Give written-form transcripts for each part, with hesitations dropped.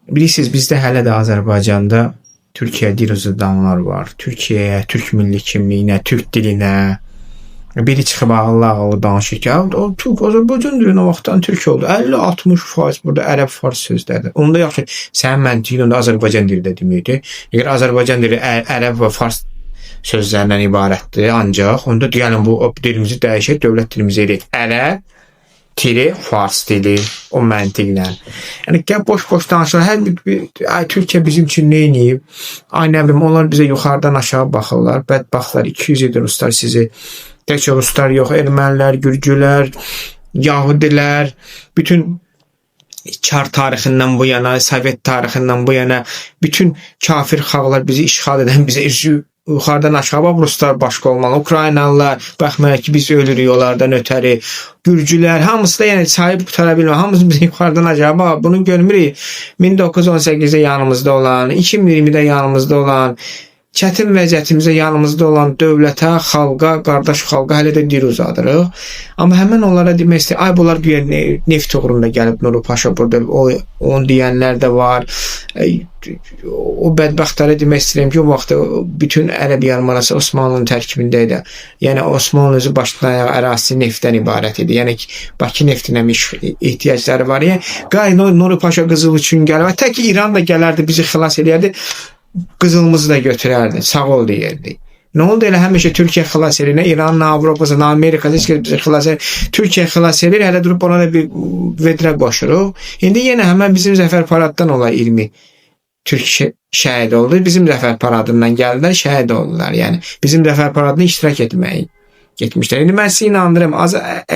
Bilirsiniz, bizdə hələ də Azərbaycanda Türkiyə dil uzundanlar var. Türkiyəyə, türk milli kimliyinə, türk dilinə biri çıxıb ağlı danışır ki, o Türk, Azərbaycan dilinin o vaxtdan türk oldu. 50-60% burada ərəb, fars sözlərdir. Onda yaxşı, sənin məntiqin onda Azərbaycan dili də deməkdir. Əgər Azərbaycan dili ərəb və fars sözlərindən ibarətdir, ancaq onda deyəlim bu dilimizi dəyişək, dövlət dilimizi eləyək. Ərəb fars dili, o məntiqlə. Yəni gəl boş-boş danışırlar. Hər bir Türkiyə bizim üçün nə edib? Ay nə bilim, onlar bizə yuxarıdan aşağı baxırlar. Bədbaxtlar, 200 ildir ruslar sizi. Təkcə ruslar yox, ermənilər, gürcülər, yahudilər, bütün Çar tarixindən bu yana, Sovet tarixindən bu yana bütün kafir xalqlar bizi işğal edən, bizə yuxarıdan aşağı bax, ruslar başqa olmalı, Ukraynalılar, baxmayaq ki, biz ölürük onlardan ötəri, gürcülər, hamısı da yəni sahib qutara bilmir, hamısı bizi yuxarıdan aşağı bax, bunu görmürük. 1918-də yanımızda olan, 2020-də yanımızda olan, çətin vəziyyətimizdə yanımızda olan dövlətə, xalqa, qardaş xalqa hələ də dil uzadırıq. Amma həmən onlara demək istəyir, ay bunlar güya neft uğrunda gəlib Nuru Paşa burada, onu deyənlər də var. O bədbəxtlərə demək istəyirəm ki, o vaxt bütün Ərəb yarımadası Osmanlının tərkibində idi. Yəni Osmanlı özü başdan ayağa ərazisi neftdən ibarət idi. Yəni Bakı neftinə ehtiyacları var. Yəni Nuru Paşa qızıl üçün gəlir. Tək ki İran da gələrdi, bizi xilas edərdi. Qızılımızı da götürərdi, sağ ol deyirdi. Nə oldu elə həmişə Türkiyə xilas edir, nə İran, nə Avropası, nə Amerikası heç bizi xilas edir. Türkiyə xilas edir, hələ durub ona da bir vedrə qoşuruq. İndi yenə həmən bizim Zəfər Paraddan olay 20 Türk şəhid oldu. Bizim Zəfər Paradından gəldilər, şəhid oldular. Yəni bizim Zəfər Paradına iştirak etməyi getmişlər. İndi mən sizə inandırım,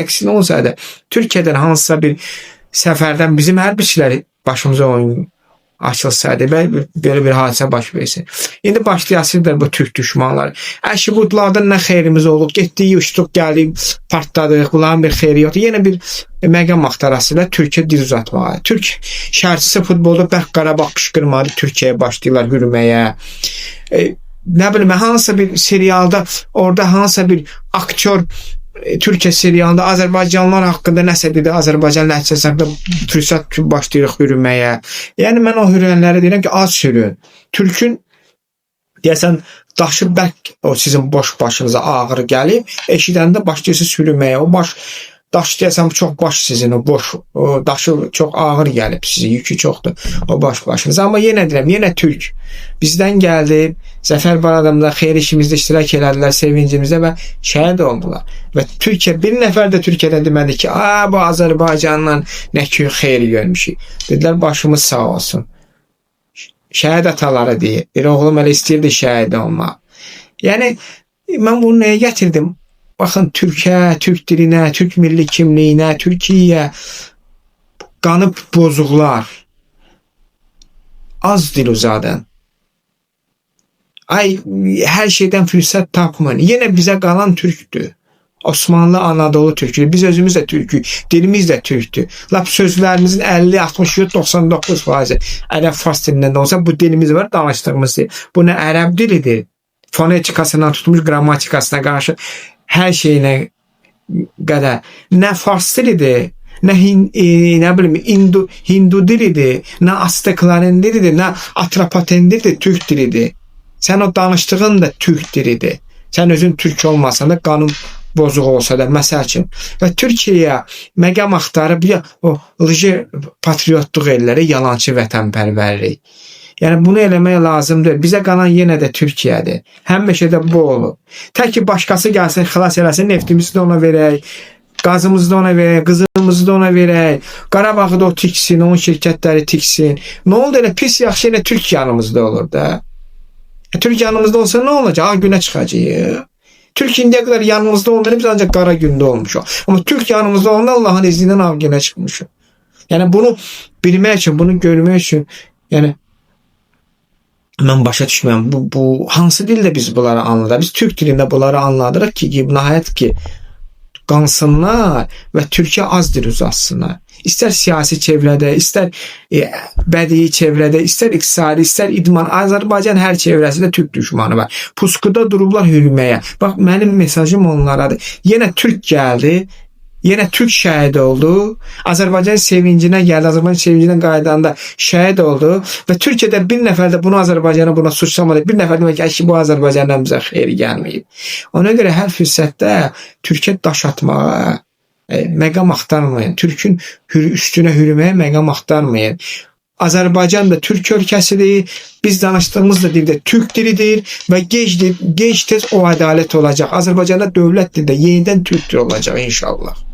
əksinə olsaydı Türkiyədən hansısa bir səfərdən bizim hərbiçiləri başımıza oyun açılsaydı, böyle bir hadisə baş versin. İndi başlayasıdır bu Türk düşmanları. Əşibudlardan nə xeyrimiz olub, getdik, uçduq, gəldik, partladıq, bunların bir xeyri yoxdur. Yenə bir məqam axtarasıyla Türkiyə dil uzatmağa. Türk şərçisi futbolda Bərk Qarabağ qışqırmadı, Türkiyəyə başlayırlar hürməyə. Nə bilim, hansısa bir serialda, orada hansısa bir aktyor Türkiyə serialında Azərbaycanlılar haqqında nəsə dedi, Azərbaycan ləhcəsində fürsət başlayırıq hürməyə. Yəni mən o hürənləri deyirəm ki, az sürün. Türkün deyəsən daşı bərk o sizin boş başınıza ağır gəlib, eşidəndə başlayırsınız hürməyə. O daş deyəsən çox baş sizin, o boş, o daşı çox ağır gəlib sizin, yükü çoxdur o başınız. Amma yenə deyirəm, yenə Türk bizdən gəldi, Zəfər Paradında xeyir işimizdə iştirak elədilər, sevincimizdə və şəhid oldular. Və Türkiyə, bir nəfər də Türkiyədən demədi ki, bu Azərbaycandan nə ki xeyir görmüşük. Dedilər, başımız sağ olsun. Şəhid ataları deyir. Bir oğlum elə istəyirdi şəhid olmaq. Yəni, mən bunu nəyə gətirdim? Baxın, Türkiyə, türk dilinə, türk milli kimliyinə, Türkiyəyə qanıb bozuqlar. Az dil uzadan. Ay, hər şeydən fürsət tapmayın. Yenə bizə qalan türkdür. Osmanlı, Anadolu türküdür. Biz özümüz də türkük. Dilimiz də türkdür. Lap sözlərimizin 50, 60, 99% ərəb fars dilindən də olsa bu dilimiz var, danışdığımız dil. Bu nə ərəb dilidir. Fonetikasından tutmuş qrammatikasına qarşı hər şeyinə qədər. Nə fars dilidir, nə Hindu dilidir, nə Azteklərin dilidir, nə Atropaten dilidir, türk dilidir. Sən o danışdığın da türk dilidir. Sən özün türk olmasan da qanun bozuq olsa da, məsəl üçün. Və Türkiyəyə məqam axtarıb o lji patriotluq elləri, yalancı vətənpərvərlik. Yəni bunu eləmək lazımdır. Bizə qalan yenə də Türkiyədir. Həmişə də bu olub. Tək ki başqası gəlsin, xilas eləsin, neftimizi də ona verək, qazımızı da ona verək, qızılımızı da ona verək, Qarabağı da o tiksin, onun şirkətləri tiksin. Nə oldu elə pis yaxşı elə Türk yanımızda olur da. Türk yanımızda olsa nə olacaq? Ağ günə çıxacaq. Türk indiyə qədər yanımızda olmayan biz ancaq qara gündə olmuşuq. Amma Türk yanımızda olanda Allahın izniyle ağ günə çıxmışıq. Yəni bunu bilmək üçün, bunu görmək üçün, yəni mən başa düşməyəm. Bu hansı dildə biz bunları anladıq? Biz Türk dilində bunları anladırıq ki, nəhayət ki qansınlar və Türkiyə az dil uzatsınlar. İstər siyasi çevrədə, istər bədii çevrədə, istər iqtisadi, istər idman. Azərbaycan hər çevrəsində türk düşmanı var. Puskuda durublar hürməyə. Bax, mənim mesajım onlaradır. Yenə türk gəldi Yenə türk şəhid oldu. Azərbaycan sevincinə gəldi. Azərbaycan sevincinə qaydanda şəhid oldu və Türkiyədə bir nəfər də bunu Azərbaycana buna suçlamadı. Bir nəfər demək ki, bu Azərbaycandan bizə xeyir gəlməyib. Ona görə hər fürsətdə Türkiyə daş atmağa məqam axtarmayın. Türkün üstünə hürməyə məqam axtarmayın. Azərbaycan da Türk ölkəsidir. Biz danışdığımız da dildə Türk dilidir və gec tez o ədalət olacaq. Azərbaycanda dövlət dildə yenidən Türk dili olacaq inşallah.